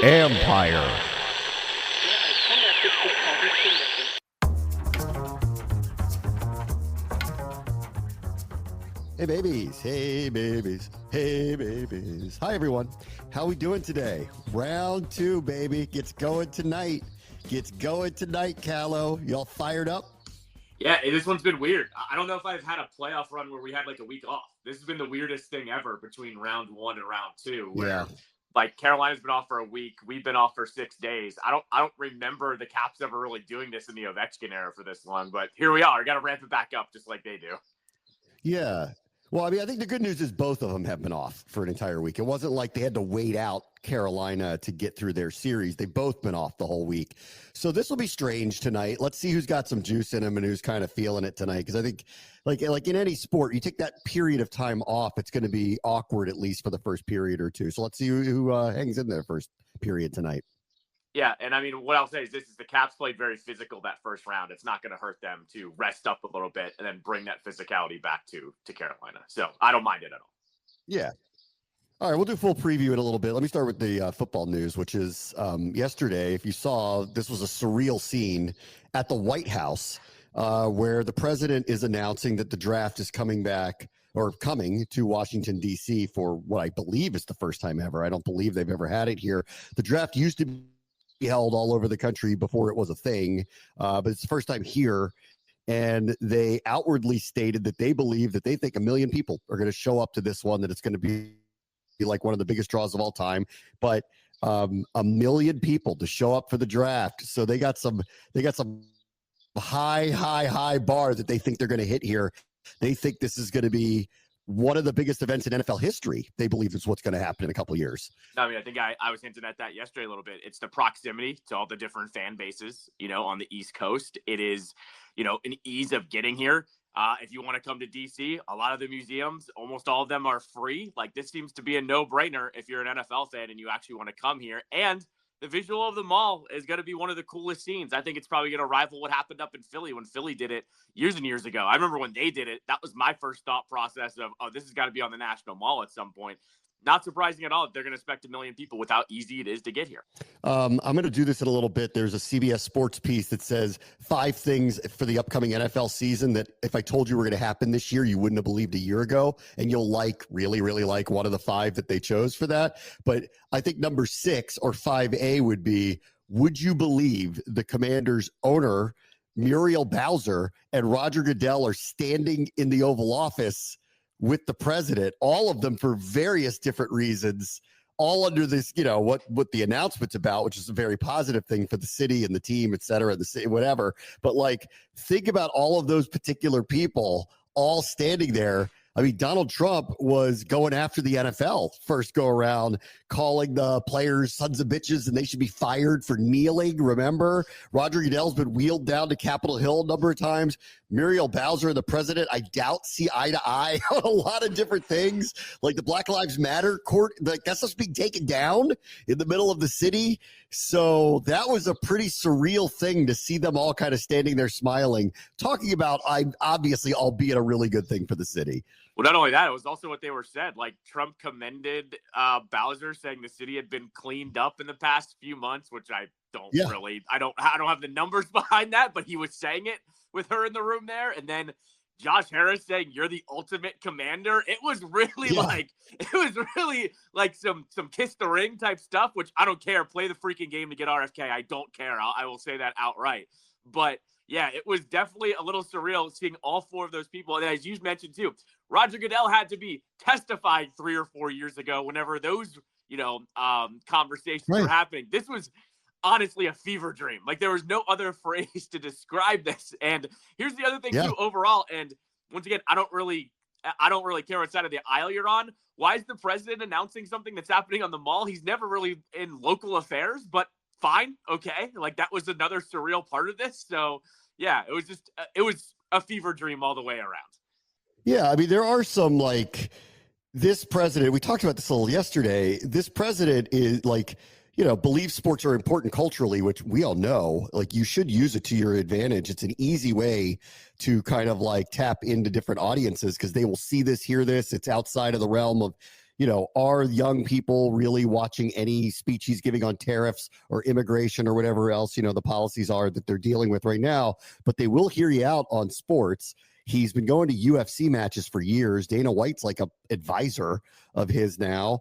Empire. Hey babies, hey babies, hey babies. Hi everyone. How we doing today? Round 2, baby. Gets going tonight. Callow. Y'all fired up? Yeah, this one's been weird. I don't know if I've had a playoff run where we had like a week off. This has been the weirdest thing ever between round 1 and round 2, where like Carolina's been off for a week, we've been off for 6 days. I don't remember the Caps ever really doing this in the Ovechkin era for this long, but here we are. Got to ramp it back up just like they do. Yeah. Well, I mean, I think the good news is both of them have been off for an entire week. It wasn't like they had to wait out Carolina to get through their series. They've both been off the whole week. So this will be strange tonight. Let's see who's got some juice in him and who's kind of feeling it tonight. Because I think, like in any sport, you take that period of time off, it's going to be awkward, at least for the first period or two. So let's see who hangs in there first period tonight. Yeah, and I mean, what I'll say is this is the Caps played very physical that first round. It's not going to hurt them to rest up a little bit and then bring that physicality back to Carolina. So I don't mind it at all. Yeah. All right, we'll do a full preview in a little bit. Let me start with the football news, which is yesterday, if you saw, this was a surreal scene at the White House where the president is announcing that the draft is coming to Washington, D.C. for what I believe is the first time ever. I don't believe they've ever had it here. The draft used to be held all over the country before it was a thing, but it's the first time here. And they outwardly stated that they believe that they think 1 million people are going to show up to this one, that it's going to be like one of the biggest draws of all time. But 1 million people to show up for the draft. So they got some high bar that they think they're going to hit here. They think this is going to be one of the biggest events in NFL history. They believe is what's going to happen in a couple of years. I mean, I think I was hinting at that yesterday a little bit. It's the proximity to all the different fan bases, on the East Coast. It is, an ease of getting here. If you want to come to DC, a lot of the museums, almost all of them are free. Like, this seems to be a no-brainer if you're an NFL fan and you actually want to come here. And the visual of the mall is going to be one of the coolest scenes. I think it's probably going to rival what happened up in Philly when Philly did it years and years ago. I remember when they did it, that was my first thought process of, this has got to be on the National Mall at some point. Not surprising at all if they're going to expect 1 million people with how easy it is to get here. I'm going to do this in a little bit. There's a CBS Sports piece that says 5 things for the upcoming NFL season that if I told you were going to happen this year, you wouldn't have believed a year ago. And you'll really like one of the 5 that they chose for that. But I think number 6 or 5A would be, would you believe the Commanders owner, Muriel Bowser, and Roger Goodell are standing in the Oval Office with the president, all of them for various different reasons, all under this, what the announcement's about, which is a very positive thing for the city and the team, et cetera, the city, whatever. But think about all of those particular people all standing there. I mean, Donald Trump was going after the NFL first go around, calling the players sons of bitches and they should be fired for kneeling. Remember, Roger Goodell's been wheeled down to Capitol Hill a number of times. Muriel Bowser and the president, I doubt, see eye to eye on a lot of different things. Like the Black Lives Matter court, that's supposed to be taken down in the middle of the city. So that was a pretty surreal thing to see them all kind of standing there smiling, talking about, obviously, albeit a really good thing for the city. Well, not only that, it was also what they were said. Like, Trump commended Bowser, saying the city had been cleaned up in the past few months, which I don't have the numbers behind that, but he was saying it with her in the room there. And then Josh Harris saying, "You're the ultimate commander." It was really like some kiss the ring type stuff, which I don't care. Play the freaking game to get RFK. I don't care. I will say that outright. But yeah, it was definitely a little surreal seeing all 4 of those people. And as you mentioned too, Roger Goodell had to be testifying 3 or 4 years ago whenever those, conversations were happening. This was honestly a fever dream. Like, there was no other phrase to describe this. And here's the other thing too, overall. And once again, I don't really care what side of the aisle you're on. Why is the president announcing something that's happening on the mall? He's never really in local affairs, but fine. Okay. Like, that was another surreal part of this. So yeah, it was a fever dream all the way around. Yeah. I mean, there are some this president, we talked about this a little yesterday. This president is believes sports are important culturally, which we all know. Like, you should use it to your advantage. It's an easy way to kind of tap into different audiences because they will see this, hear this. It's outside of the realm of are young people really watching any speech he's giving on tariffs or immigration or whatever else, the policies are that they're dealing with right now, but they will hear you out on sports. He's been going to UFC matches for years. Dana White's like a advisor of his now.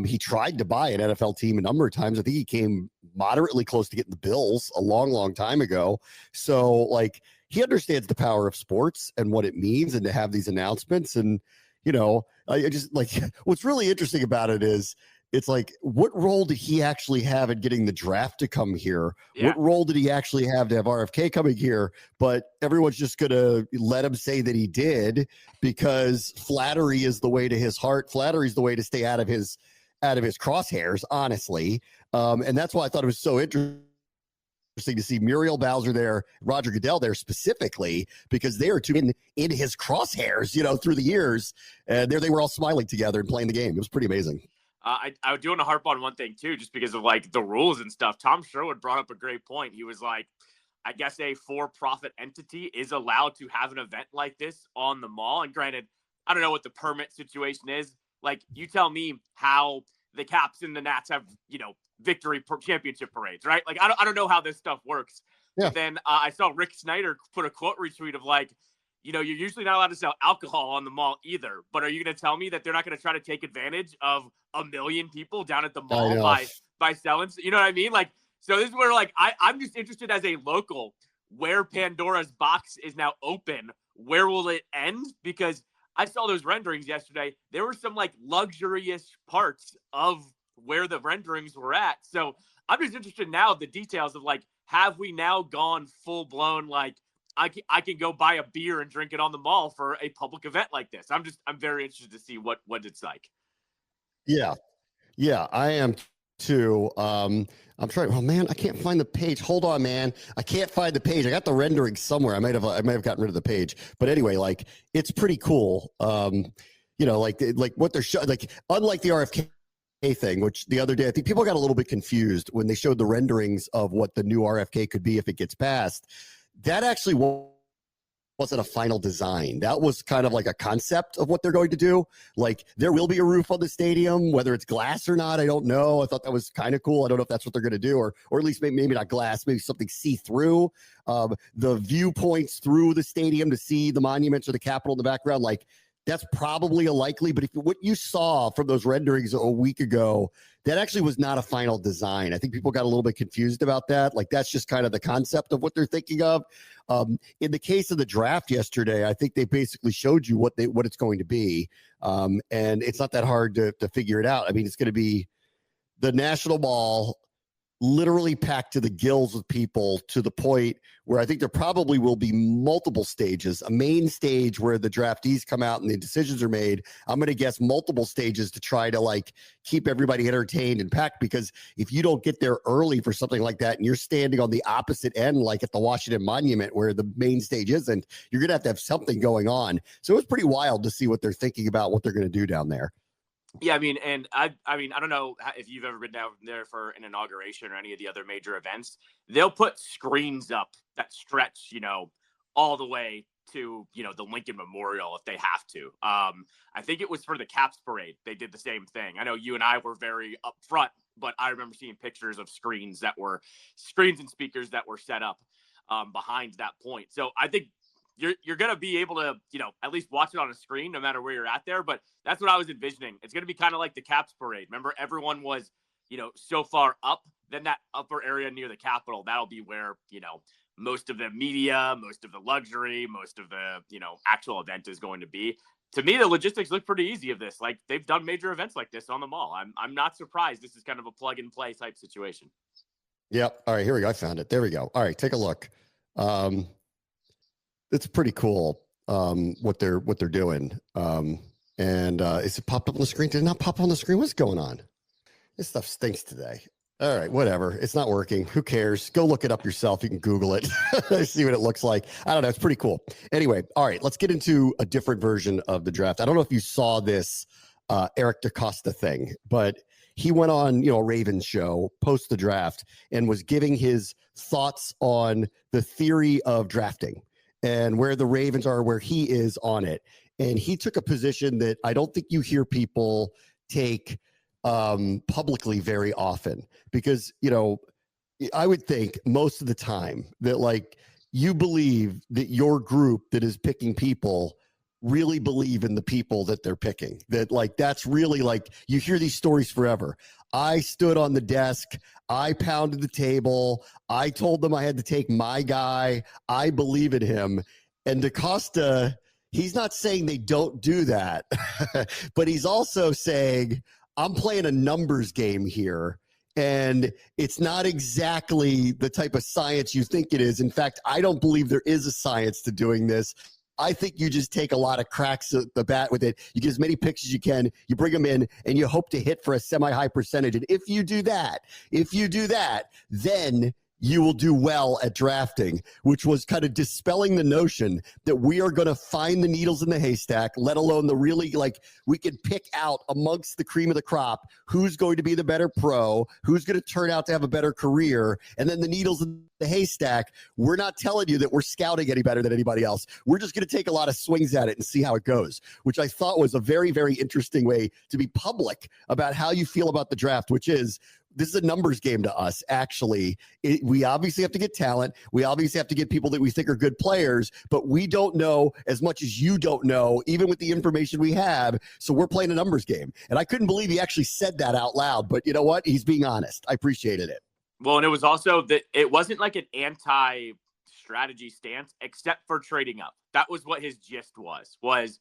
He tried to buy an NFL team a number of times. I think he came moderately close to getting the Bills a long, long time ago. So like he understands the power of sports and what it means, and to have these announcements. And, I just like what's really interesting about it is it's like, what role did he actually have in getting the draft to come here? Yeah. What role did he actually have to have RFK coming here? But everyone's just going to let him say that he did, because flattery is the way to his heart. Flattery is the way to stay out of his crosshairs, honestly. And that's why I thought it was so interesting to see Muriel Bowser there, Roger Goodell there specifically, because they are two in his crosshairs, through the years. And there they were all smiling together and playing the game. It was pretty amazing. I do want to harp on one thing too, just because of like the rules and stuff. Tom Sherwood brought up a great point. He was like, I guess a for-profit entity is allowed to have an event like this on the mall. And granted, I don't know what the permit situation is. Like, you tell me how the Caps and the Nats have, victory championship parades, right? Like, I don't know how this stuff works. Yeah. But then I saw Rick Snyder put a quote retweet of like, you're usually not allowed to sell alcohol on the mall either. But are you going to tell me that they're not going to try to take advantage of 1 million people down at the mall by selling? You know what I mean? Like, so this is where like I'm just interested as a local, where Pandora's box is now open. Where will it end? Because I saw those renderings yesterday. There were some like luxurious parts of where the renderings were at. So I'm just interested now the details of like, have we now gone full blown like, I can go buy a beer and drink it on the mall for a public event like this. I'm very interested to see what it's like. Yeah, I am too. I'm trying. Oh man, I can't find the page. Hold on, man. I can't find the page. I got the rendering somewhere. I might have gotten rid of the page. But anyway, like it's pretty cool. Like what they're showing. Like unlike the RFK thing, which the other day I think people got a little bit confused when they showed the renderings of what the new RFK could be if it gets passed. That actually wasn't a final design. That was kind of like a concept of what they're going to do. Like there will be a roof on the stadium, whether it's glass or not, I don't know. I thought that was kind of cool. I don't know if that's what they're going to do, or at least maybe not glass, maybe something see-through. The viewpoints through the stadium to see the monuments or the Capitol in the background, like that's probably a likely, but if what you saw from those renderings a week ago, that actually was not a final design. I think people got a little bit confused about that. Like that's just kind of the concept of what they're thinking of. In the case of the draft yesterday, I think they basically showed you what it's going to be. And it's not that hard to figure it out. I mean, it's going to be the National Mall literally packed to the gills with people, to the point where I think there probably will be multiple stages, a main stage where the draftees come out and the decisions are made. I'm going to guess multiple stages to try to like keep everybody entertained and packed, because if you don't get there early for something like that and you're standing on the opposite end, like at the Washington Monument where the main stage isn't, you're going to have something going on. So it was pretty wild to see what they're thinking about, what they're going to do down there. Yeah, I mean, and I don't know if you've ever been down there for an inauguration or any of the other major events. They'll put screens up that stretch, all the way to, the Lincoln Memorial if they have to. I think it was for the Caps parade. They did the same thing. I know you and I were very upfront, but I remember seeing pictures of screens and speakers that were set up behind that point. So I think you're going to be able to, at least watch it on a screen no matter where you're at there. But that's what I was envisioning. It's going to be kind of like the Caps parade. Remember, everyone was, so far up, then that upper area near the Capitol, that'll be where, most of the media, most of the luxury, most of the, actual event is going to be. To me, the logistics look pretty easy of this. Like, they've done major events like this on the mall. I'm not surprised this is kind of a plug and play type situation. Yep. All right, here we go. I found it. There we go. All right, take a look. It's pretty cool what they're doing. Is it popped up on the screen? Did it not pop on the screen? What's going on? This stuff stinks today. All right, whatever. It's not working. Who cares? Go look it up yourself. You can Google it. See what it looks like. I don't know. It's pretty cool. Anyway, all right, let's get into a different version of the draft. I don't know if you saw this Eric DaCosta thing, but he went on, a Ravens show post the draft and was giving his thoughts on the theory of drafting and where the Ravens are, where he is on it. And he took a position that I don't think you hear people take publicly very often, because, you know, I would think most of the time that like you believe that your group that is picking people really believe in the people that they're picking, that like that's really like you hear these stories forever. I stood on the desk, I pounded the table, I told them I had to take my guy, I believe in him. And DaCosta, he's not saying they don't do that, but he's also saying I'm playing a numbers game here. And it's not exactly the type of science you think it is. In fact, I don't believe there is a science to doing this. I think you just take a lot of cracks at the bat with it. You get as many picks as you can. You bring them in, and you hope to hit for a semi-high percentage. And if you do that, then you will do well at drafting, which was kind of dispelling the notion that we are going to find the needles in the haystack, let alone the really, like, we can pick out amongst the cream of the crop who's going to be the better pro, who's going to turn out to have a better career, and then the needles in the haystack, we're not telling you that we're scouting any better than anybody else. We're just going to take a lot of swings at it and see how it goes, which I thought was a very, very interesting way to be public about how you feel about the draft, which is, this is a numbers game to us, actually. We obviously have to get talent. We obviously have to get people that we think are good players, but we don't know as much as you don't know, even with the information we have. So we're playing a numbers game. And I couldn't believe he actually said that out loud. But you know what? He's being honest. I appreciated it. Well, and it was also that it wasn't like an anti-strategy stance, except for trading up. That was what his gist was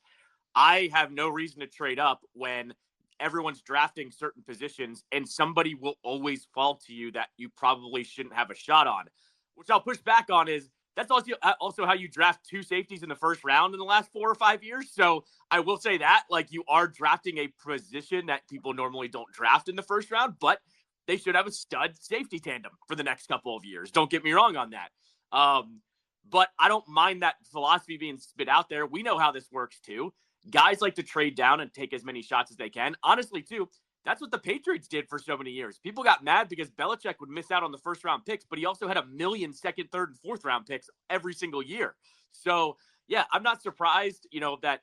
I have no reason to trade up when everyone's drafting certain positions and somebody will always fall to you that you probably shouldn't have a shot on. Which I'll push back on is that's also how you draft two safeties in the first round in the last 4 or 5 years. So I will say that, like, you are drafting a position that people normally don't draft in the first round, but they should have a stud safety tandem for the next couple of years. Don't get me wrong on that. But I don't mind that philosophy being spit out there. We know how this works too. Guys like to trade down and take as many shots as they can. Honestly, too, that's what the Patriots did for so many years. People got mad because Belichick would miss out on the first-round picks, but he also had 1 million second, third, and fourth-round picks every single year. So, yeah, I'm not surprised, that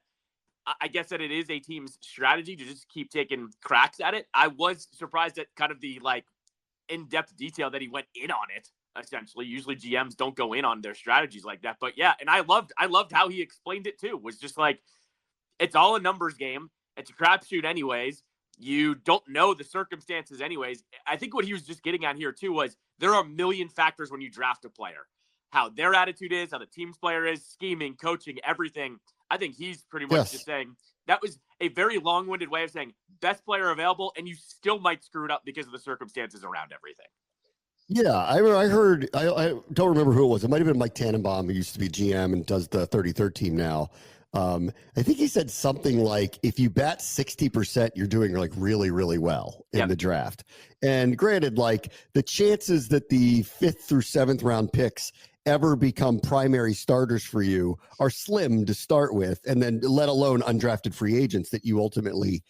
I guess that it is a team's strategy to just keep taking cracks at it. I was surprised at kind of the, like, in-depth detail that he went in on it, essentially. Usually GMs don't go in on their strategies like that. But, yeah, and I loved how he explained it, too, was just like, it's all a numbers game. It's a crapshoot anyways. You don't know the circumstances anyways. I think what he was just getting at here too was there are 1 million factors when you draft a player. How their attitude is, how the team's player is, scheming, coaching, everything. I think he's pretty much just saying that was a very long-winded way of saying best player available, and you still might screw it up because of the circumstances around everything. Yeah, I heard, I don't remember who it was. It might have been Mike Tannenbaum, who used to be GM and does the 33rd team now. I think he said something like, if you bat 60%, you're doing like really, really well in the draft. And granted, like the chances that the 5th through 7th round picks ever become primary starters for you are slim to start with, and then let alone undrafted free agents that you ultimately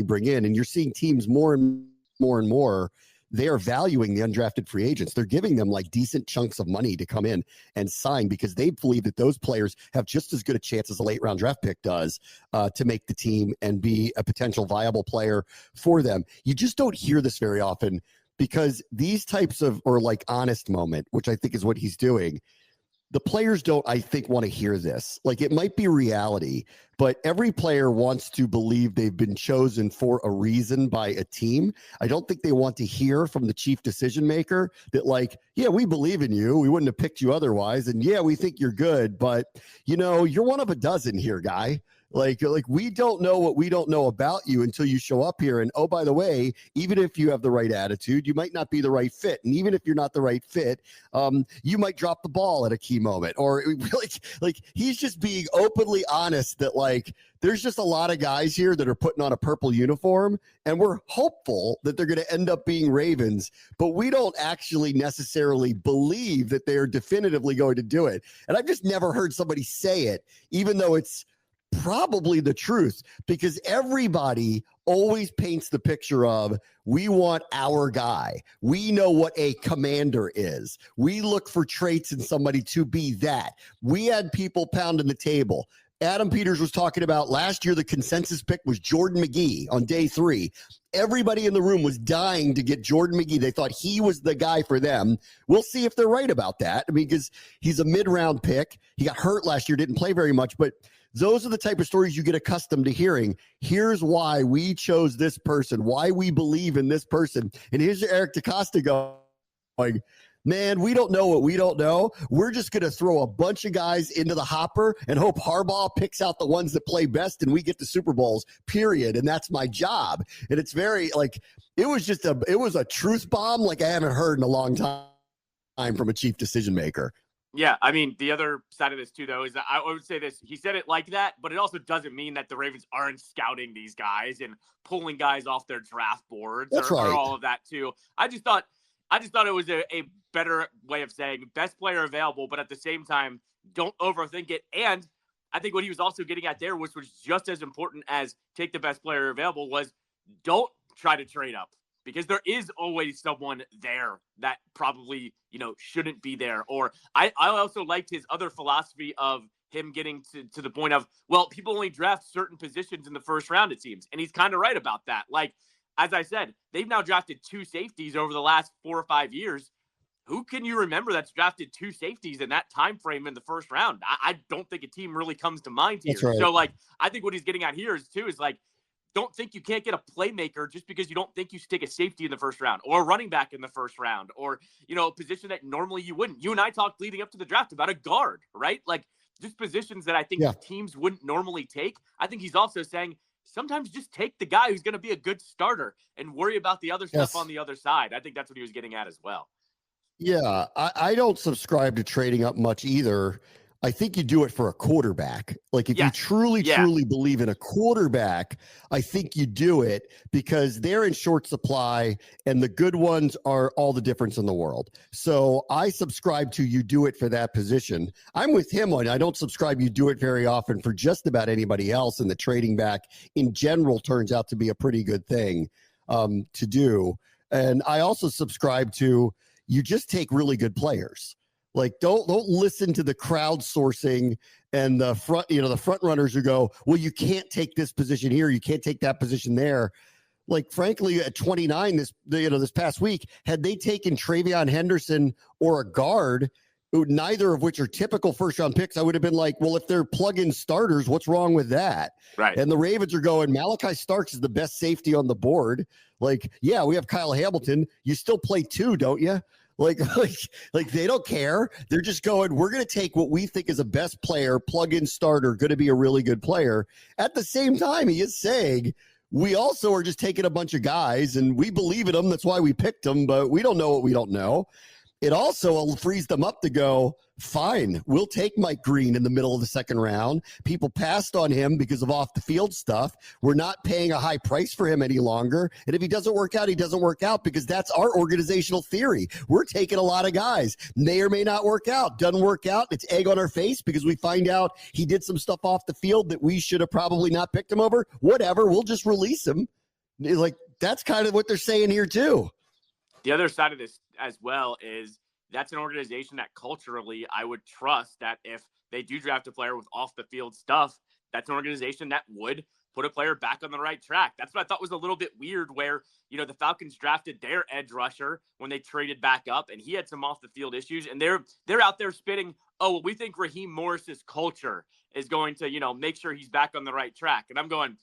bring in. And you're seeing teams more and more, they are valuing the undrafted free agents. They're giving them like decent chunks of money to come in and sign because they believe that those players have just as good a chance as a late round draft pick does to make the team and be a potential viable player for them. You just don't hear this very often because these types of, or like honest moment, which I think is what he's doing, the players don't, I think, want to hear this. Like, it might be reality, but every player wants to believe they've been chosen for a reason by a team. I don't think they want to hear from the chief decision maker that, like, yeah, we believe in you. We wouldn't have picked you otherwise. And yeah, we think you're good, but you're one of a dozen here, guy. Like we don't know what we don't know about you until you show up here. And oh, by the way, even if you have the right attitude, you might not be the right fit. And even if you're not the right fit, you might drop the ball at a key moment. Or like he's just being openly honest that like there's just a lot of guys here that are putting on a purple uniform, and we're hopeful that they're going to end up being Ravens, but we don't actually necessarily believe that they're definitively going to do it. And I've just never heard somebody say it, even though it's probably the truth, because everybody always paints the picture of, we want our guy. We know what a commander is. We look for traits in somebody to be that. We had people pounding the table. Adam Peters was talking about last year, the consensus pick was Jordan McGee on day 3. Everybody in the room was dying to get Jordan McGee. They thought he was the guy for them. We'll see if they're right about that. I mean, because he's a mid-round pick. He got hurt last year, didn't play very much, but those are the type of stories you get accustomed to hearing. Here's why we chose this person, why we believe in this person. And here's Eric DeCosta going, man, we don't know what we don't know. We're just going to throw a bunch of guys into the hopper and hope Harbaugh picks out the ones that play best and we get the Super Bowls, period. And that's my job. And it's very like, it was a truth bomb like I haven't heard in a long time from a chief decision maker. Yeah, I mean, the other side of this, too, though, is that I would say this. He said it like that, but it also doesn't mean that the Ravens aren't scouting these guys and pulling guys off their draft boards or all of that, too. I just thought it was a better way of saying best player available, but at the same time, don't overthink it. And I think what he was also getting at there, which was just as important as take the best player available, was don't try to trade up. Because there is always someone there that probably, shouldn't be there. Or I also liked his other philosophy of him getting to the point of, well, people only draft certain positions in the first round, it seems. And he's kind of right about that. Like, as I said, they've now drafted 2 safeties over the last 4 or 5 years. Who can you remember that's drafted 2 safeties in that time frame in the first round? I don't think a team really comes to mind here. Right. So, I think what he's getting at here is don't think you can't get a playmaker just because you don't think you should take a safety in the first round or a running back in the first round or, a position that normally you wouldn't. You and I talked leading up to the draft about a guard, right? Like just positions that I think teams wouldn't normally take. I think he's also saying sometimes just take the guy who's going to be a good starter and worry about the other stuff on the other side. I think that's what he was getting at as well. Yeah, I don't subscribe to trading up much either. I think you do it for a quarterback. Like if you truly believe in a quarterback, I think you do it because they're in short supply and the good ones are all the difference in the world. So I subscribe to you do it for that position. I'm with him on, I don't subscribe you do it very often for just about anybody else. And the trading back in general turns out to be a pretty good thing to do. And I also subscribe to you just take really good players. Like don't listen to the crowdsourcing and the front runners who go, well, you can't take this position here, you can't take that position there. Like frankly, at 29 this past week, had they taken Travion Henderson or a guard, neither of which are typical first round picks, I would have been like, well, if they're plug-in starters, what's wrong with that? Right. And the Ravens are going, Malachi Starks is the best safety on the board. Like, yeah, we have Kyle Hamilton. You still play 2, don't you? Like they don't care. They're just going, we're going to take what we think is a best player, plug-in starter, going to be a really good player. At the same time, he is saying, we also are just taking a bunch of guys and we believe in them. That's why we picked them, but we don't know what we don't know. It also frees them up to go, fine, we'll take Mike Green in the middle of the second round. People passed on him because of off the field stuff. We're not paying a high price for him any longer. And if he doesn't work out, he doesn't work out because that's our organizational theory. We're taking a lot of guys. May or may not work out. Doesn't work out. It's egg on our face because we find out he did some stuff off the field that we should have probably not picked him over. Whatever. We'll just release him. Like that's kind of what they're saying here too. The other side of this as well is that's an organization that culturally I would trust that if they do draft a player with off the field stuff, that's an organization that would put a player back on the right track. That's what I thought was a little bit weird where, the Falcons drafted their edge rusher when they traded back up and he had some off the field issues and they're out there spitting, oh, well, we think Raheem Morris's culture is going to, make sure he's back on the right track. And I'm going,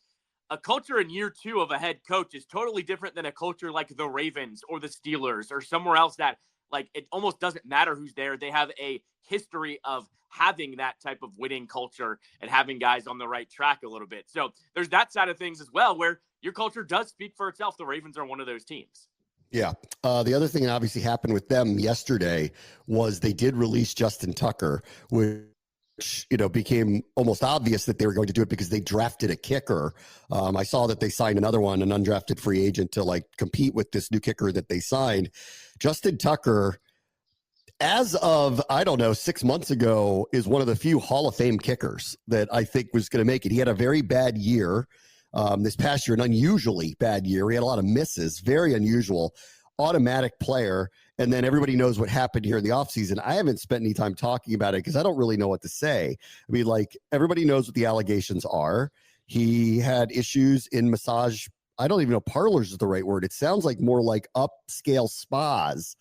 a culture in year 2 of a head coach is totally different than a culture like the Ravens or the Steelers or somewhere else that like it almost doesn't matter who's there. They have a history of having that type of winning culture and having guys on the right track a little bit. So there's that side of things as well, where your culture does speak for itself. The Ravens are one of those teams. Yeah. The other thing that obviously happened with them yesterday was they did release Justin Tucker, which became almost obvious that they were going to do it because they drafted a kicker. I saw that they signed another one, an undrafted free agent to like compete with this new kicker that they signed. Justin Tucker, as of, 6 months ago, is one of the few Hall of Fame kickers that I think was going to make it. He had a very bad year this past year, an unusually bad year. He had a lot of misses, very unusual. automatic player. And then everybody knows what happened here in the offseason. I haven't spent any time talking about it because I don't really know what to say. I mean, like, everybody knows what the allegations are. He had issues in massage. I don't even know parlors is the right word. It sounds like more like upscale spas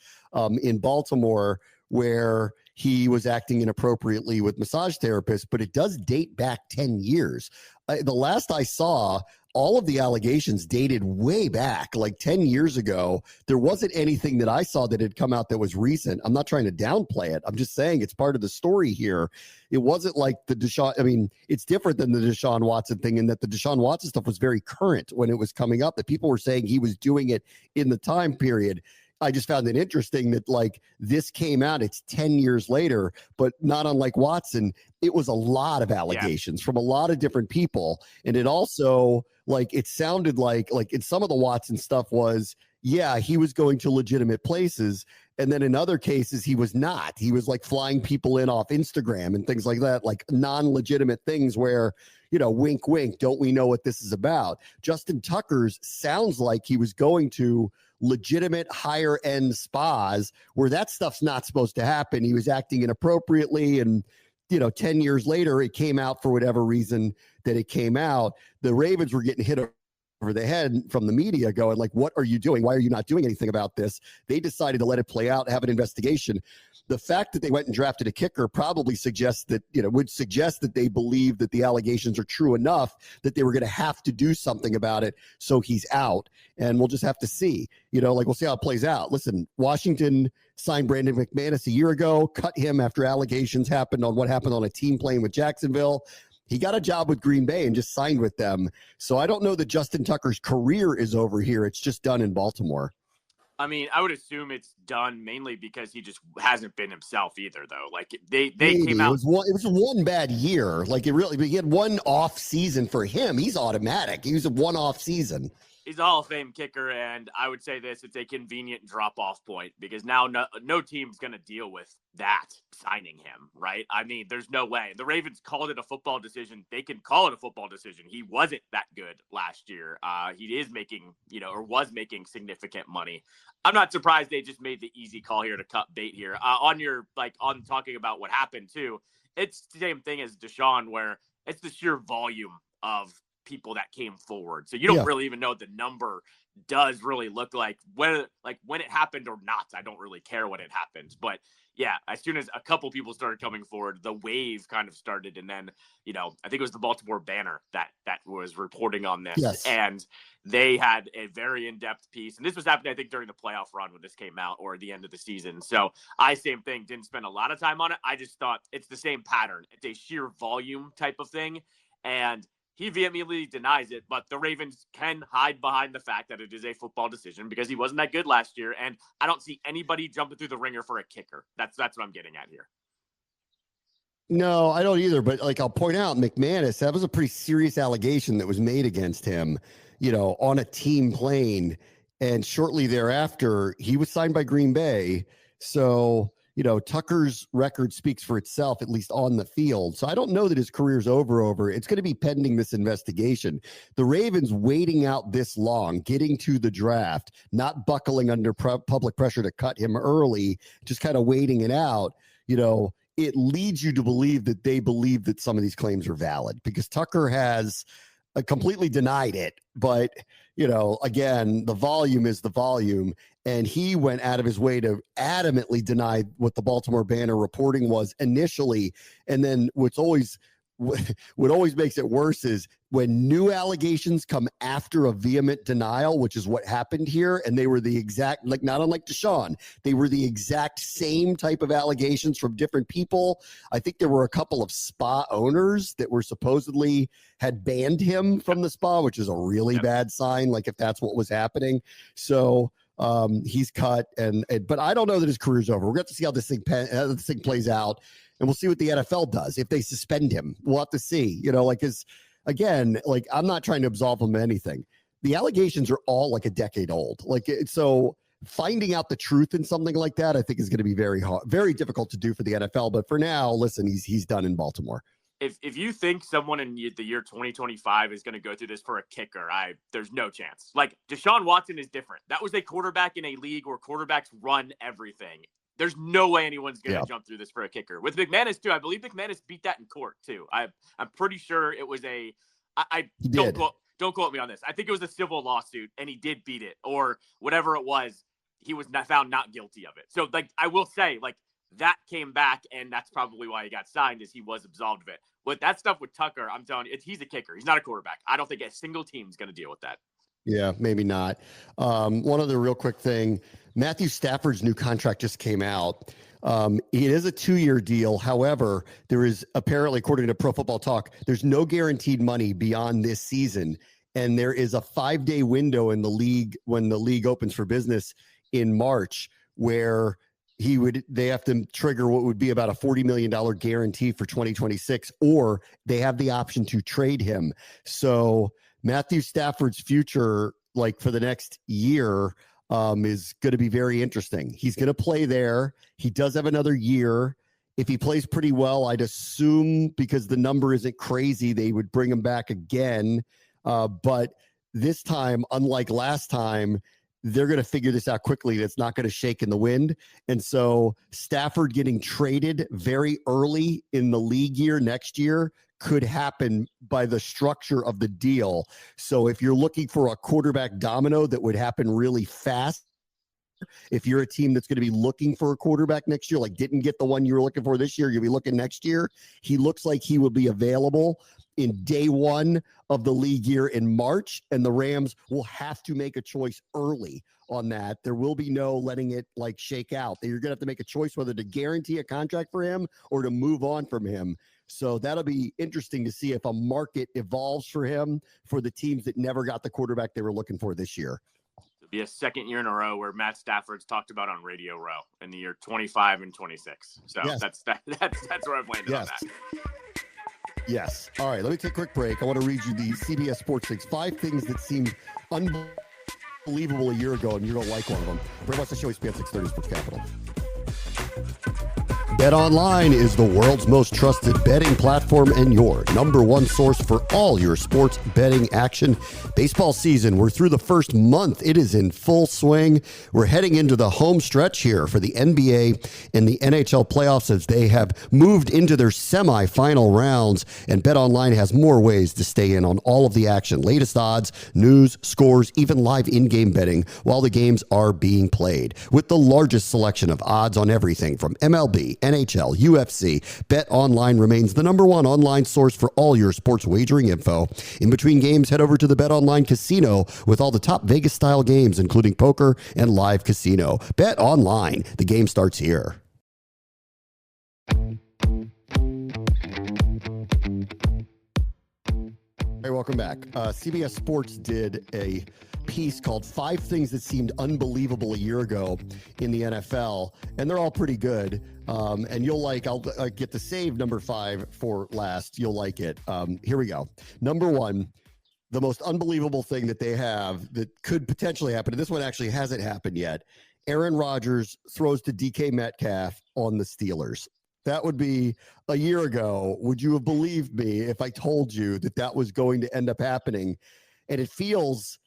in Baltimore, where he was acting inappropriately with massage therapists, but it does date back 10 years. The last I saw, all of the allegations dated way back, like 10 years ago. There wasn't anything that I saw that had come out that was recent. I'm not trying to downplay it. I'm just saying it's part of the story here. It wasn't like the Deshaun. I mean, it's different than the Deshaun Watson thing in that the Deshaun Watson stuff was very current when it was coming up, that people were saying he was doing it in the time period. I just found it interesting that, like, this came out, it's 10 years later, but not unlike Watson, it was a lot of allegations from a lot of different people. And it also, like, it sounded like in some of the Watson stuff was, yeah, he was going to legitimate places. And then in other cases, he was not. He was like flying people in off Instagram and things like that, like non-legitimate things where, you know, wink, wink, don't we know what this is about? Justin Tucker's sounds like he was going to legitimate higher end spas where that stuff's not supposed to happen. He was acting inappropriately, and 10 years later it came out for whatever reason that it came out. The Ravens were getting hit over the head from the media going like, what are you doing? Why are you not doing anything about this? They decided to let it play out, have an investigation. The fact that they went and drafted a kicker probably suggests that, would suggest that they believe that the allegations are true enough that they were going to have to do something about it. So he's out, and we'll just have to see, we'll see how it plays out. Listen, Washington signed Brandon McManus a year ago, cut him after allegations happened on what happened on a team playing with Jacksonville. He got a job with Green Bay and just signed with them. So I don't know that Justin Tucker's career is over here. It's just done in Baltimore. I mean, I would assume it's done mainly because he just hasn't been himself either, though. Like they came out. It was one bad year. Like he had one off season for him. He's automatic. He was a one-off season. He's a Hall of Fame kicker, and I would say this: it's a convenient drop-off point because now no team's going to deal with that signing him, right? I mean, there's no way. The Ravens called it a football decision. They can call it a football decision. He wasn't that good last year. He is making, or was making significant money. I'm not surprised they just made the easy call here to cut bait here. On talking about what happened too, it's the same thing as Deshaun, where it's the sheer volume of people that came forward. So you don't really even know what the number does really look like, when it happened or not. I don't really care when it happened. But yeah, as soon as a couple people started coming forward, the wave kind of started. And then, I think it was the Baltimore Banner that was reporting on this. Yes. And they had a very in-depth piece. And this was happening, I think, during the playoff run when this came out, or the end of the season. So same thing, didn't spend a lot of time on it. I just thought it's the same pattern. It's a sheer volume type of thing. And he vehemently denies it, but the Ravens can hide behind the fact that it is a football decision because he wasn't that good last year, and I don't see anybody jumping through the ringer for a kicker. That's what I'm getting at here. No, I don't either, but I'll point out McManus, that was a pretty serious allegation that was made against him, on a team plane, and shortly thereafter, he was signed by Green Bay, so Tucker's record speaks for itself, at least on the field. So I don't know that his career's over. It's going to be pending this investigation. The Ravens waiting out this long, getting to the draft, not buckling under public pressure to cut him early, just kind of waiting it out, it leads you to believe that they believe that some of these claims are valid because Tucker has completely denied it. But, again, the volume is the volume. And he went out of his way to adamantly deny what the Baltimore Banner reporting was initially. And then what always makes it worse is when new allegations come after a vehement denial, which is what happened here. And they were the exact, not unlike Deshaun, they were the exact same type of allegations from different people. I think there were a couple of spa owners that were supposedly had banned him from the spa, which is a really bad sign. If that's what was happening. So, he's cut, but I don't know that his career's over. We're going to have to see how this thing plays out, and we'll see what the NFL does if they suspend him. We'll have to see. Because again, I'm not trying to absolve him of anything. The allegations are all a decade old. So finding out the truth in something like that, I think is going to be very hard, very difficult to do for the NFL. But for now, listen, he's done in Baltimore. if you think someone in the year 2025 is going to go through this for a kicker, there's no chance. Like, Deshaun Watson is different. That was a quarterback in a league where quarterbacks run everything. There's no way anyone's going to jump through this for a kicker. With McManus, too, I believe McManus beat that in court, too. I'm pretty sure it was don't quote me on this. I think it was a civil lawsuit, and he did beat it, or whatever it was. He was found not guilty of it. So, like, I will say, like, that came back, and that's probably why he got signed, is he was absolved of it. But that stuff with Tucker, I'm telling you, he's a kicker. He's not a quarterback. I don't think a single team is going to deal with that. Yeah, maybe not. One other real quick thing. Matthew Stafford's new contract just came out. It is a 2-year deal. However, there is apparently, according to Pro Football Talk, there's no guaranteed money beyond this season. And there is a 5-day window in the league when the league opens for business in March where they have to trigger what would be about a $40 million guarantee for 2026, or they have the option to trade him. So Matthew Stafford's future, like for the next year, is going to be very interesting. He's going to play there. He does have another year. If he plays pretty well, I'd assume, because the number isn't crazy, they would bring him back again. But this time, unlike last time, they're going to figure this out quickly. That's not going to shake in the wind. And so Stafford getting traded very early in the league year next year could happen by the structure of the deal. So if you're looking for a quarterback domino that would happen really fast, if you're a team that's going to be looking for a quarterback next year, like didn't get the one you were looking for this year, you'll be looking next year. He looks like he will be available in day one of the league year in March, and the Rams will have to make a choice early on that. There will be no letting it like shake out. You're going to have to make a choice whether to guarantee a contract for him or to move on from him. So that'll be interesting to see if a market evolves for him for the teams that never got the quarterback they were looking for this year. It'll be a second year in a row where Matt Stafford's talked about on Radio Row in the year 25 and 26. So yes. that's where I've landed on that. Yes. All right. Let me take a quick break. I want to read you the CBS Sports Things. 5 things that seemed unbelievable a year ago, and you're going to like one of them. Very much the show, ESPN 630 Sports Capital. BetOnline is the world's most trusted betting platform and your number one source for all your sports betting action. Baseball season, we're through the first month. It is in full swing. We're heading into the home stretch here for the NBA and the NHL playoffs as they have moved into their semifinal rounds. And BetOnline has more ways to stay in on all of the action. Latest odds, news, scores, even live in-game betting while the games are being played. With the largest selection of odds on everything from MLB, NHL, UFC, BetOnline remains the number one online source for all your sports wagering info. In between games, head over to the BetOnline Casino with all the top Vegas-style games, including poker and live casino. BetOnline, the game starts here. Hey, welcome back. CBS Sports did a piece called 5 Things That Seemed Unbelievable a Year Ago in the NFL, and they're all pretty good. And you'll like, I'll get to save number 5 for last. You'll like it. Here we go. Number 1, the most unbelievable thing that they have that could potentially happen, and this one actually hasn't happened yet. Aaron Rodgers throws to DK Metcalf on the Steelers. That would be a year ago. Would you have believed me if I told you that that was going to end up happening? And it feels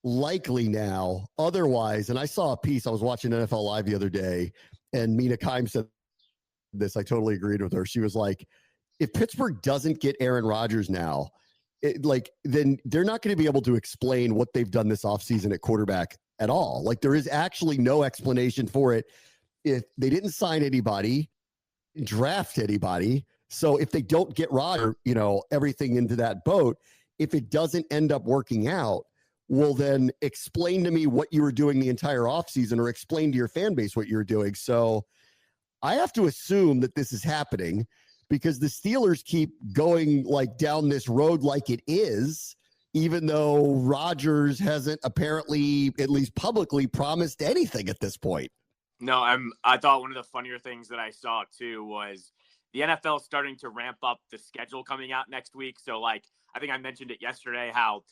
likely now. Otherwise, and I saw a piece, I was watching NFL Live the other day, and Mina Kimes said this. I totally agreed with her. She was like, if Pittsburgh doesn't get Aaron Rodgers now, then they're not going to be able to explain what they've done this offseason at quarterback at all. Like, there is actually no explanation for it. If they didn't sign anybody, draft anybody. So if they don't get Rodgers, everything into that boat, if it doesn't end up working out, well, then explain to me what you were doing the entire offseason, or explain to your fan base what you were doing. So I have to assume that this is happening because the Steelers keep going like down this road like it is, even though Rodgers hasn't apparently, at least publicly, promised anything at this point. No, I thought one of the funnier things that I saw too was the NFL starting to ramp up the schedule coming out next week. So I think I mentioned it yesterday, how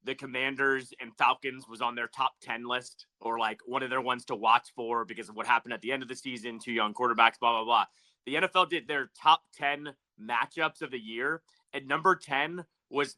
the Commanders and Falcons was on their top 10 list, or one of their ones to watch for because of what happened at the end of the season, 2 young quarterbacks, blah, blah, blah. The NFL did their top 10 matchups of the year, and number 10 was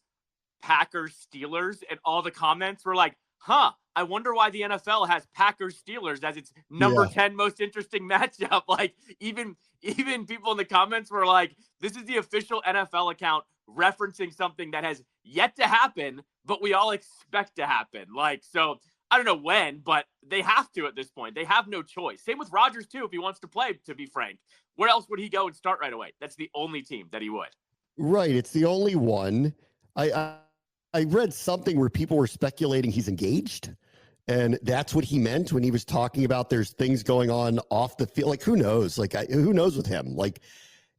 Packers Steelers, and all the comments were like, I wonder why the NFL has Packers Steelers as its number Yeah. 10 most interesting matchup. Like even people in the comments were like, this is the official NFL account referencing something that has yet to happen, but we all expect to happen. Like, so I don't know when, but they have to at this point. They have no choice. Same with Rodgers too, if he wants to play, to be frank. Where else would he go and start right away? That's the only team that he would. Right. It's the only one. I I read something where people were speculating he's engaged. And that's what he meant when he was talking about there's things going on off the field. Like, who knows? Like, who knows with him? Like,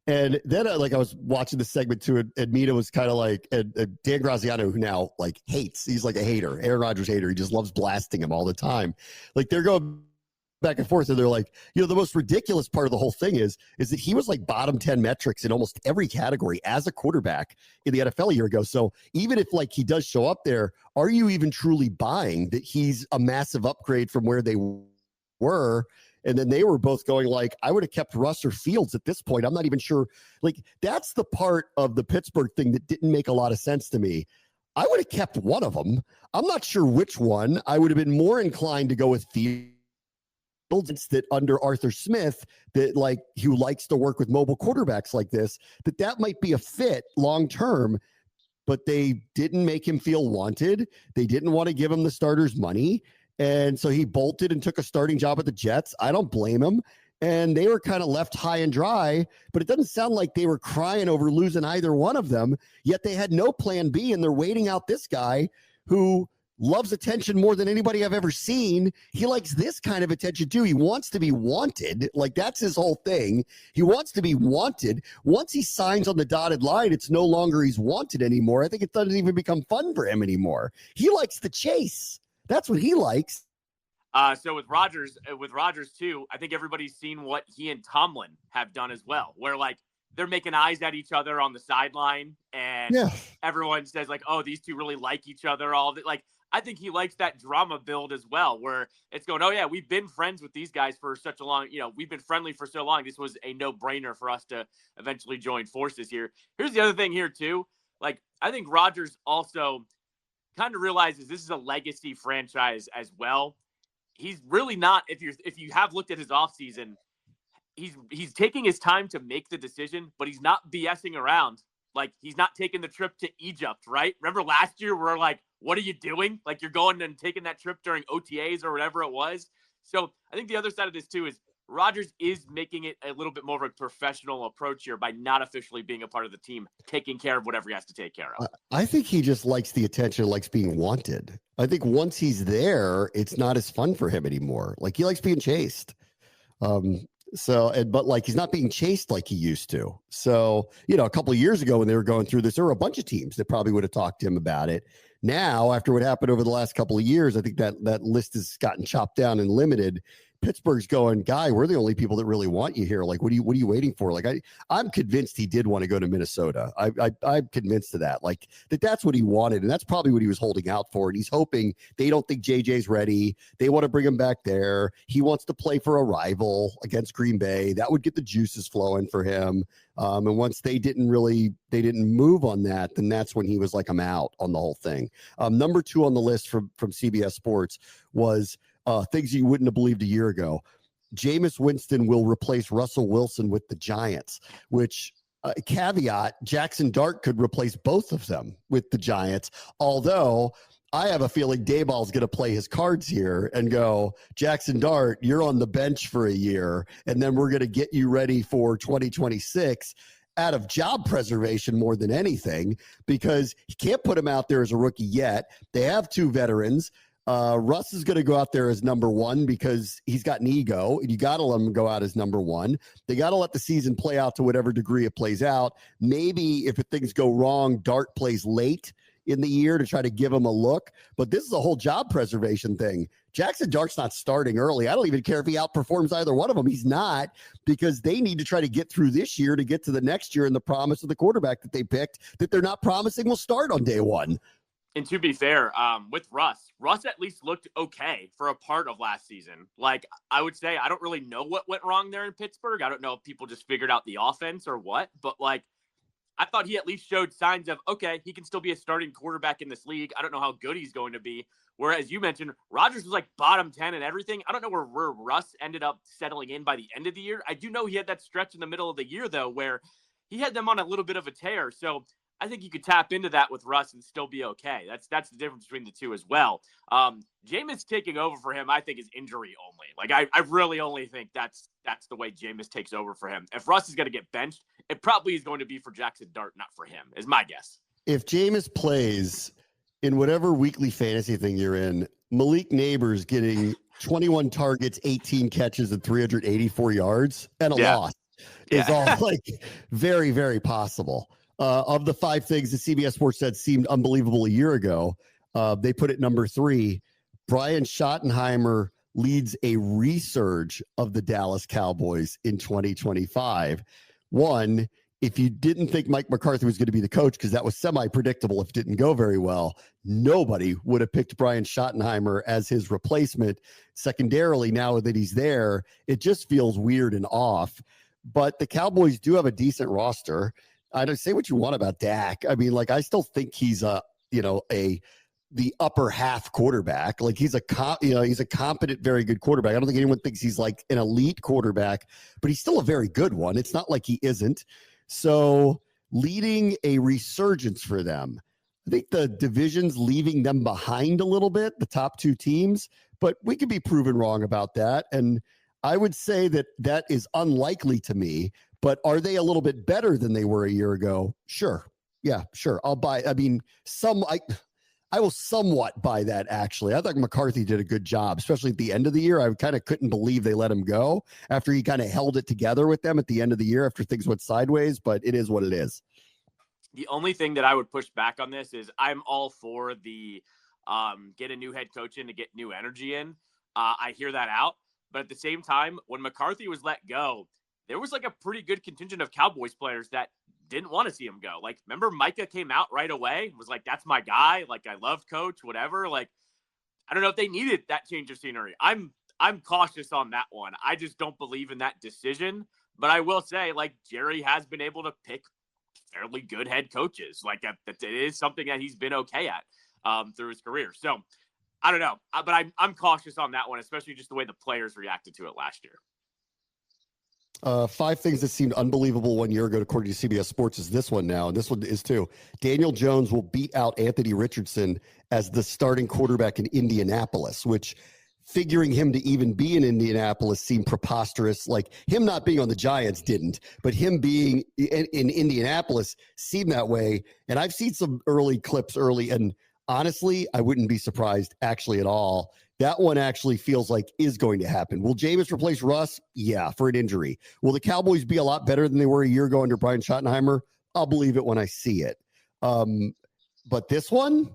and then I was watching the segment too, and Mita was kind of like, and Dan Graziano, who now like hates, he's like a hater, Aaron Rodgers hater. He just loves blasting him all the time. Like, they're going back and forth, and they're like, the most ridiculous part of the whole thing is that he was like bottom 10 metrics in almost every category as a quarterback in the NFL a year ago. So even if like he does show up there, are you even truly buying that he's a massive upgrade from where they were? And then they were both going like, I would have kept Russ or Fields at this point. I'm not even sure. Like, that's the part of the Pittsburgh thing that didn't make a lot of sense to me. I would have kept one of them. I'm not sure which one. I would have been more inclined to go with Fields that under Arthur Smith, that like who likes to work with mobile quarterbacks like this, that might be a fit long term. But they didn't make him feel wanted. They didn't want to give him the starter's money. And so he bolted and took a starting job at the Jets. I don't blame him. And they were kind of left high and dry, but it doesn't sound like they were crying over losing either one of them. Yet they had no plan B, and they're waiting out this guy who loves attention more than anybody I've ever seen. He likes this kind of attention too. He wants to be wanted. Like, that's his whole thing. He wants to be wanted. Once he signs on the dotted line, it's no longer he's wanted anymore. I think it doesn't even become fun for him anymore. He likes the chase. That's what he likes. So with Rodgers too, I think everybody's seen what he and Tomlin have done as well, where like they're making eyes at each other on the sideline, and everyone says like, "Oh, these two really like each other." All that, like, I think he likes that drama build as well, where it's going, "Oh yeah, we've been friends with these guys for such a long, we've been friendly for so long. This was a no-brainer for us to eventually join forces here." Here's the other thing here too, like I think Rodgers also kind of realizes this is a legacy franchise as well. He's really not, if you have looked at his offseason, he's taking his time to make the decision, but he's not BSing around. Like, he's not taking the trip to Egypt, right? Remember last year we're like, what are you doing? Like, you're going and taking that trip during OTAs or whatever it was. So I think the other side of this too is Rodgers is making it a little bit more of a professional approach here by not officially being a part of the team, taking care of whatever he has to take care of. I think he just likes the attention, likes being wanted. I think once he's there, it's not as fun for him anymore. Like, he likes being chased. But like, he's not being chased like he used to. So, a couple of years ago when they were going through this, there were a bunch of teams that probably would have talked to him about it. Now, after what happened over the last couple of years, I think that list has gotten chopped down and limited. Pittsburgh's going, Guy, we're the only people that really want you here. Like, what are you waiting for? Like, I'm convinced he did want to go to Minnesota. I'm convinced of that. Like, that's what he wanted. And that's probably what he was holding out for. And he's hoping they don't think JJ's ready. They want to bring him back there. He wants to play for a rival against Green Bay. That would get the juices flowing for him. And once they didn't move on that, then that's when he was like, I'm out on the whole thing. Number 2 on the list from CBS Sports was things you wouldn't have believed a year ago. Jameis Winston will replace Russell Wilson with the Giants, which caveat, Jackson Dart could replace both of them with the Giants. Although I have a feeling Dayball's going to play his cards here and go, Jackson Dart, you're on the bench for a year, and then we're going to get you ready for 2026 out of job preservation more than anything, because he can't put him out there as a rookie yet. They have 2 veterans. Russ is going to go out there as number 1 because he's got an ego, and you got to let him go out as number 1. They got to let the season play out to whatever degree it plays out. Maybe if things go wrong, Dart plays late in the year to try to give him a look. But this is a whole job preservation thing. Jackson Dart's not starting early. I don't even care if he outperforms either one of them. He's not, because they need to try to get through this year to get to the next year, and the promise of the quarterback that they picked that they're not promising will start on day 1. And to be fair, with Russ at least looked okay for a part of last season. Like, I would say, I don't really know what went wrong there in Pittsburgh. I don't know if people just figured out the offense or what, but like, I thought he at least showed signs of, okay, he can still be a starting quarterback in this league. I don't know how good he's going to be. Whereas you mentioned, Rodgers was like bottom 10 and everything. I don't know where Russ ended up settling in by the end of the year. I do know he had that stretch in the middle of the year, though, where he had them on a little bit of a tear. So I think you could tap into that with Russ and still be okay. That's the difference between the two as well. Jameis taking over for him, I think, is injury only. Like I really only think that's the way Jameis takes over for him. If Russ is going to get benched, it probably is going to be for Jackson Dart, not for him, is my guess. If Jameis plays in whatever weekly fantasy thing you're in, Malik Neighbors getting 21 targets, 18 catches, and 384 yards and a loss is all like very, very possible. Of the 5 things that CBS Sports said seemed unbelievable a year ago, they put it number 3. Brian Schottenheimer leads a resurge of the Dallas Cowboys in 2025. One, if you didn't think Mike McCarthy was going to be the coach, because that was semi-predictable if it didn't go very well, nobody would have picked Brian Schottenheimer as his replacement. Secondarily, now that he's there, it just feels weird and off. But the Cowboys do have a decent roster. I don't say what you want about Dak. I mean, like, I still think he's the upper half quarterback. Like, he's a competent, very good quarterback. I don't think anyone thinks he's like an elite quarterback, but he's still a very good one. It's not like he isn't. So leading a resurgence for them. I think the division's leaving them behind a little bit, the top 2 teams, but we could be proven wrong about that. And I would say that is unlikely to me. But are they a little bit better than they were a year ago? Sure. Yeah, sure. I'll buy. I mean, I will somewhat buy that, actually. I thought McCarthy did a good job, especially at the end of the year. I kind of couldn't believe they let him go after he kind of held it together with them at the end of the year after things went sideways, but it is what it is. The only thing that I would push back on this is I'm all for the get a new head coach in to get new energy in. I hear that out. But at the same time, when McCarthy was let go, there was like a pretty good contingent of Cowboys players that didn't want to see him go. Like, remember Micah came out right away, was like, that's my guy. Like, I love coach, whatever. Like, I don't know if they needed that change of scenery. I'm cautious on that one. I just don't believe in that decision. But I will say, like, Jerry has been able to pick fairly good head coaches. Like, it is something that he's been okay at through his career. So I don't know, but I'm cautious on that one, especially just the way the players reacted to it last year. 5 things that seemed unbelievable 1 year ago, according to CBS Sports, is this one now, and this one is too. Daniel Jones will beat out Anthony Richardson as the starting quarterback in Indianapolis, which figuring him to even be in Indianapolis seemed preposterous. Like, him not being on the Giants didn't, but him being in Indianapolis seemed that way. And I've seen some early clips and honestly, I wouldn't be surprised actually at all. That one actually feels like is going to happen. Will Jameis replace Russ? Yeah, for an injury. Will the Cowboys be a lot better than they were a year ago under Brian Schottenheimer? I'll believe it when I see it. But this one,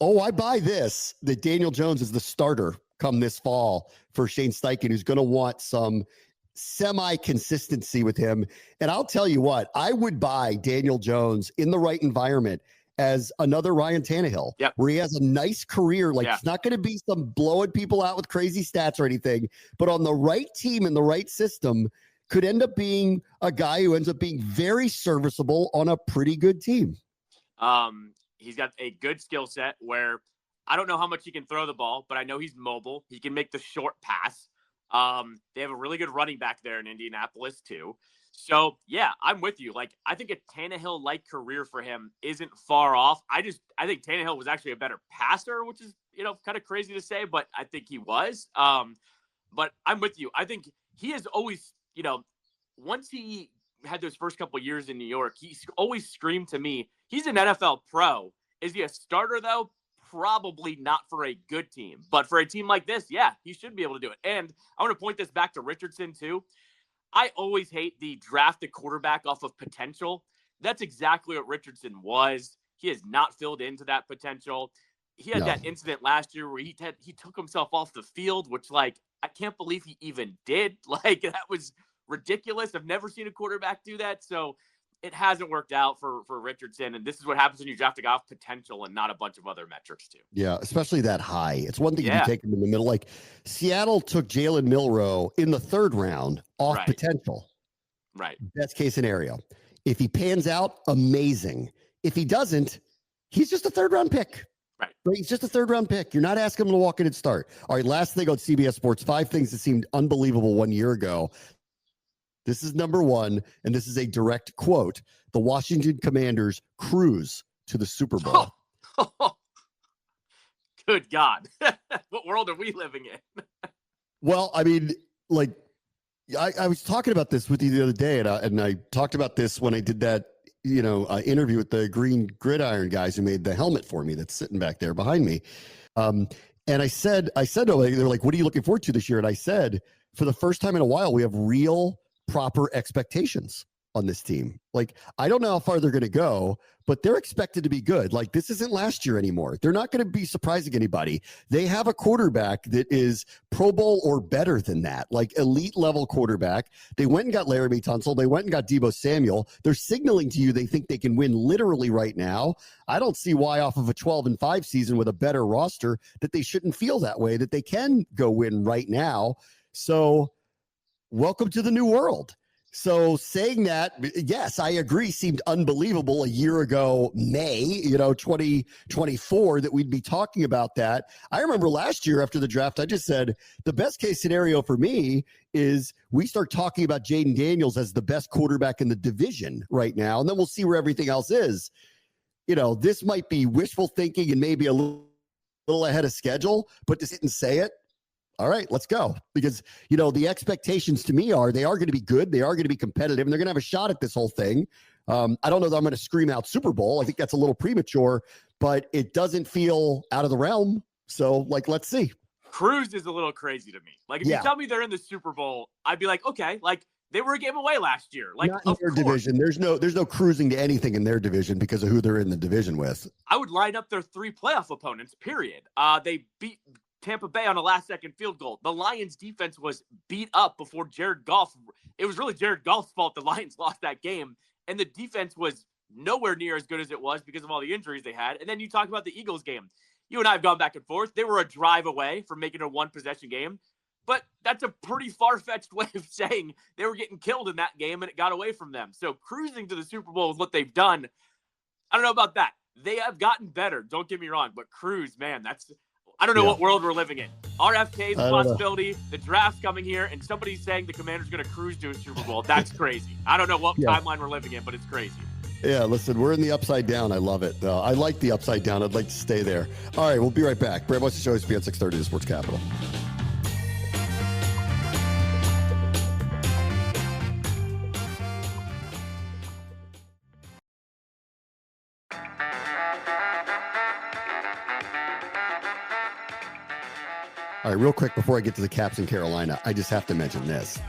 I buy this, that Daniel Jones is the starter come this fall for Shane Steichen, who's going to want some semi-consistency with him. And I'll tell you what, I would buy Daniel Jones in the right environment as another Ryan Tannehill, where he has a nice career. Like, it's not going to be some blowing people out with crazy stats or anything, but on the right team and the right system could end up being a guy who ends up being very serviceable on a pretty good team. He's got a good skill set where I don't know how much he can throw the ball, but I know he's mobile. He can make the short pass. They have a really good running back there in Indianapolis too. So, yeah, I'm with you. Like, I think a Tannehill-like career for him isn't far off. I think Tannehill was actually a better passer, which is, kind of crazy to say, but I think he was. But I'm with you. I think he has always, once he had those first couple years in New York, he always screamed to me, he's an NFL pro. Is he a starter, though? Probably not for a good team. But for a team like this, yeah, he should be able to do it. And I want to point this back to Richardson, too. I always hate the draft a quarterback off of potential. That's exactly what Richardson was. He has not filled into that potential. He had that incident last year where he took himself off the field, which, like, I can't believe he even did. Like, that was ridiculous. I've never seen a quarterback do that. So it hasn't worked out for Richardson. And this is what happens when you draft a guy off potential and not a bunch of other metrics too. Yeah, especially that high. It's one thing if you take him in the middle. Like, Seattle took Jalen Milroe in the 3rd round off potential. Right. Best case scenario. If he pans out, amazing. If he doesn't, he's just a third-round pick. Right. He's just a third-round pick. You're not asking him to walk in and start. All right, last thing on CBS Sports, 5 things that seemed unbelievable 1 year ago. This is number 1, and this is a direct quote. The Washington Commanders cruise to the Super Bowl. Good God. What world are we living in? Well, I mean, like, I was talking about this with you the other day, and I talked about this when I did that, interview with the Green Gridiron guys who made the helmet for me that's sitting back there behind me. And I said, they're like, what are you looking forward to this year? And I said, for the first time in a while, we have real, proper expectations on this team. Like, I don't know how far they're going to go, but they're expected to be good. Like, this isn't last year anymore. They're not going to be surprising anybody. They have a quarterback that is Pro Bowl or better than that, like elite level quarterback. They went and got Laramie Tunsil. They went and got Deebo Samuel. They're signaling to you they think they can win literally right now. I don't see why off of a 12-5 season with a better roster that they shouldn't feel that way, that they can go win right now. So welcome to the new world. So saying that, yes, I agree, seemed unbelievable a year ago, May, 2024, that we'd be talking about that. I remember last year after the draft, I just said the best case scenario for me is we start talking about Jaden Daniels as the best quarterback in the division right now, and then we'll see where everything else is. This might be wishful thinking and maybe a little ahead of schedule, but to sit and say it, all right, let's go. Because, the expectations to me are they are going to be good. They are going to be competitive, and they're going to have a shot at this whole thing. I don't know that I'm going to scream out Super Bowl. I think that's a little premature, but it doesn't feel out of the realm. So, let's see. Cruise is a little crazy to me. Like, if you tell me they're in the Super Bowl, I'd be like, okay, like, they were a game away last year. Like, not in their division. There's no cruising to anything in their division because of who they're in the division with. I would line up their 3 playoff opponents, period. They beat Tampa Bay on a last-second field goal. The Lions' defense was beat up before Jared Goff. It was really Jared Goff's fault the Lions lost that game, and the defense was nowhere near as good as it was because of all the injuries they had. And then you talk about the Eagles game. You and I have gone back and forth. They were a drive away from making a one-possession game, but that's a pretty far-fetched way of saying they were getting killed in that game, and it got away from them. So cruising to the Super Bowl is what they've done. I don't know about that. They have gotten better. Don't get me wrong, but cruise, man, I don't know what world we're living in. RFK is a possibility. The draft's coming here, and somebody's saying the Commander's going to cruise to a Super Bowl. That's crazy. I don't know what timeline we're living in, but it's crazy. Yeah, listen, we're in the upside down. I love it. I like the upside down. I'd like to stay there. All right, we'll be right back. Brad West, the show is on 630 to Sports Capital. All right, real quick before I get to the Caps in Carolina, I just have to mention this.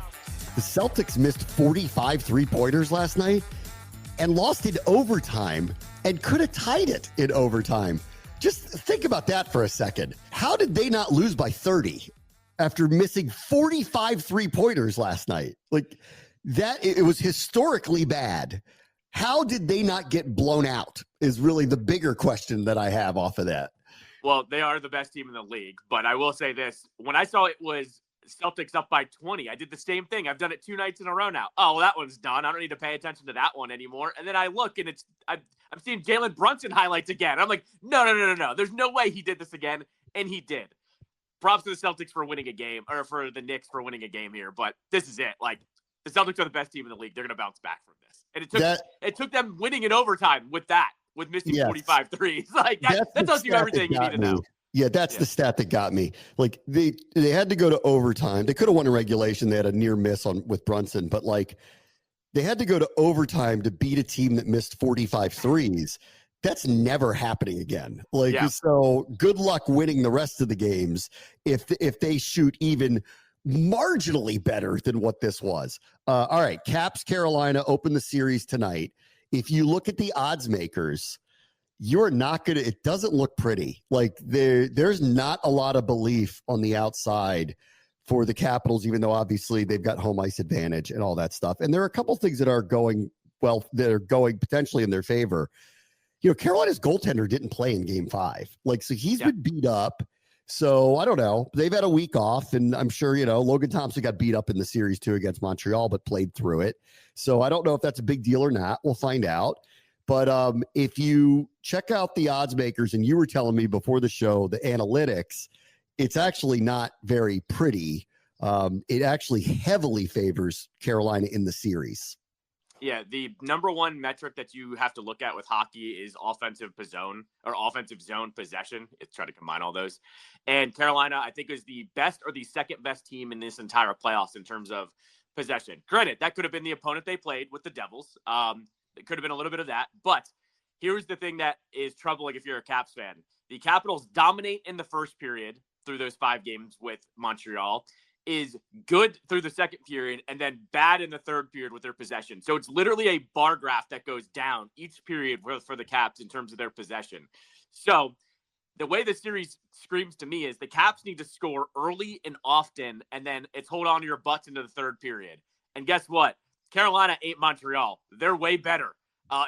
The Celtics missed 45 three-pointers last night and lost in overtime and could have tied it in overtime. Just think about that for a second. How did they not lose by 30 after missing 45 three-pointers last night? Like, that, it was historically bad. How did they not get blown out is really the bigger question that I have off of that. Well, they are the best team in the league, but I will say this. When I saw it was Celtics up by 20, I did the same thing. I've done it 2 nights in a row now. Oh, well, that one's done. I don't need to pay attention to that one anymore. And then I look, and I'm seeing Jalen Brunson highlights again. I'm like, no. There's no way he did this again, and he did. Props to the Celtics for winning a game, or for the Knicks for winning a game here, but this is it. Like, the Celtics are the best team in the league. They're going to bounce back from this. And it took them winning in overtime with missing 45 threes. Like, that tells you everything you need to know. Yeah, that's the stat that got me. Like, they had to go to overtime. They could have won a regulation. They had a near miss with Brunson, but like, they had to go to overtime to beat a team that missed 45 threes. That's never happening again. Like, so good luck winning the rest of the games if they shoot even marginally better than what this was. All right, Caps Carolina open the series tonight. If you look at the odds makers, you're not going to, it doesn't look pretty. Like, there's not a lot of belief on the outside for the Capitals, even though obviously they've got home ice advantage and all that stuff. And there are a couple things that are going potentially in their favor. Carolina's goaltender didn't play in game 5. Like, so he's been beat up. So I don't know. They've had a week off, and I'm sure, Logan Thompson got beat up in the series too against Montreal, but played through it. So I don't know if that's a big deal or not. We'll find out. But if you check out the odds makers, and you were telling me before the show, the analytics, it's actually not very pretty. It actually heavily favors Carolina in the series. Yeah, the number one metric that you have to look at with hockey is offensive zone possession. It's trying to combine all those. And Carolina, I think, is the best or the second best team in this entire playoffs in terms of possession. Granted, that could have been the opponent they played with the Devils. It could have been a little bit of that. But here's the thing that is troubling if you're a Caps fan. The Capitals dominate in the first period through those 5 games with Montreal, is good through the second period, and then bad in the third period with their possession. So it's literally a bar graph that goes down each period for the Caps in terms of their possession. So the way the series screams to me is the Caps need to score early and often, and then it's hold on to your butts into the third period. And guess what? Carolina ain't Montreal. They're way better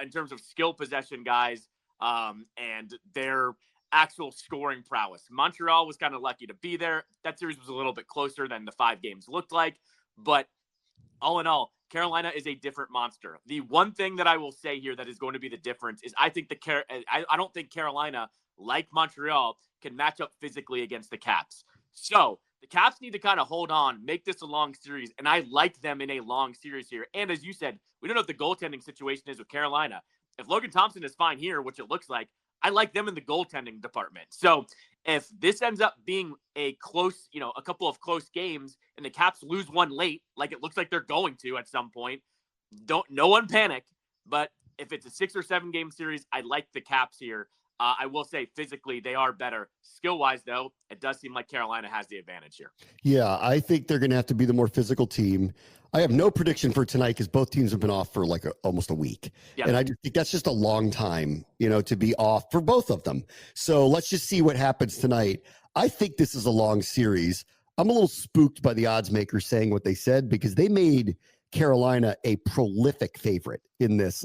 in terms of skill possession, guys, and their actual scoring prowess. Montreal was kind of lucky to be there. That series was a little bit closer than the 5 games looked like, but all in all, Carolina is a different monster. The one thing that I will say here that is going to be the difference is I don't think Carolina, like Montreal, can match up physically against the Caps. So the Caps need to kind of hold on, make this a long series, and I like them in a long series here. And as you said, we don't know what the goaltending situation is with Carolina. If Logan Thompson is fine here, which it looks like, I like them in the goaltending department. So if this ends up being a close, a couple of close games and the Caps lose one late, like it looks like they're going to at some point, no one panic. But if it's a 6 or 7 game series, I like the Caps here. I will say physically they are better. Skill-wise, though, it does seem like Carolina has the advantage here. Yeah, I think they're going to have to be the more physical team. I have no prediction for tonight because both teams have been off for almost a week. Yep. And I just think that's just a long time, to be off for both of them. So let's just see what happens tonight. I think this is a long series. I'm a little spooked by the odds makers saying what they said because they made Carolina a prolific favorite in this,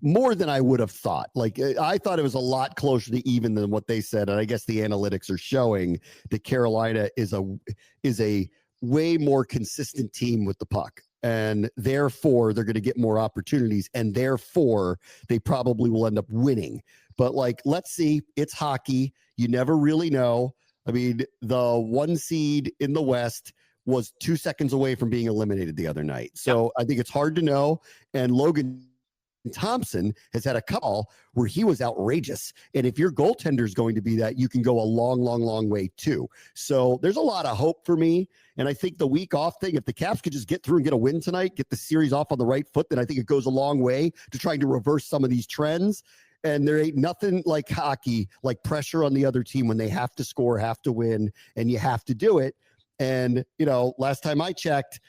more than I would have thought. I thought it was a lot closer to even than what they said. And I guess the analytics are showing that Carolina is a way more consistent team with the puck. And therefore they're going to get more opportunities. And therefore they probably will end up winning. But let's see, it's hockey. You never really know. I mean, the 1 seed in the West was 2 seconds away from being eliminated the other night. So I think it's hard to know. And Logan Thompson has had a couple where he was outrageous. And if your goaltender is going to be that, you can go a long, long, long way too. So there's a lot of hope for me. And I think the week off thing, if the Caps could just get through and get a win tonight, get the series off on the right foot, then I think it goes a long way to trying to reverse some of these trends. And there ain't nothing like hockey, like pressure on the other team when they have to score, have to win, and you have to do it. And, last time I checked,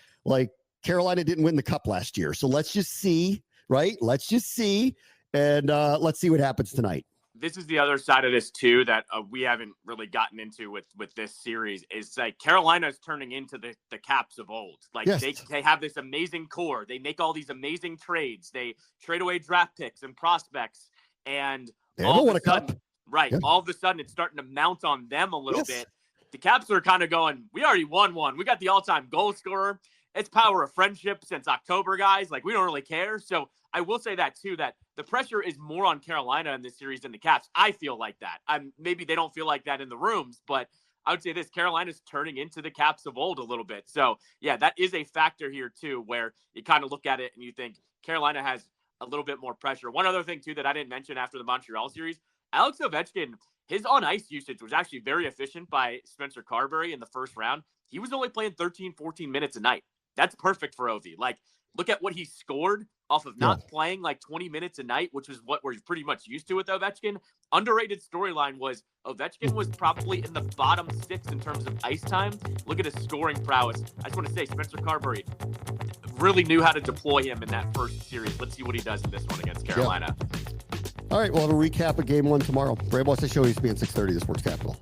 Carolina didn't win the cup last year. So let's just see. Right? Let's just see, and let's see what happens tonight. This is the other side of this, too, that we haven't really gotten into with this series, is Carolina is turning into the Caps of old. Yes. They have this amazing core. They make all these amazing trades. They trade away draft picks and prospects, and they haven't won a cup. Right. Yeah. All of a sudden, it's starting to mount on them a little bit. The Caps are kind of going, we already won one. We got the all-time goal scorer. It's power of friendship since October, guys. We don't really care. So I will say that, too, that the pressure is more on Carolina in this series than the Caps. I feel like that. Maybe they don't feel like that in the rooms, but I would say this, Carolina's turning into the Caps of old a little bit. So, yeah, that is a factor here, too, where you kind of look at it and you think Carolina has a little bit more pressure. One other thing, too, that I didn't mention after the Montreal series, Alex Ovechkin, his on-ice usage was actually very efficient by Spencer Carberry in the first round. He was only playing 13, 14 minutes a night. That's perfect for Ovi. Look at what he scored off of not playing 20 minutes a night, which is what we're pretty much used to with Ovechkin. Underrated storyline was Ovechkin was probably in the bottom 6 in terms of ice time. Look at his scoring prowess. I just want to say Spencer Carberry really knew how to deploy him in that first series. Let's see what he does in this one against Carolina. All right, we'll have a recap of Game 1 tomorrow. Brave Boss Show used to be at 6:30, the Sports Capital.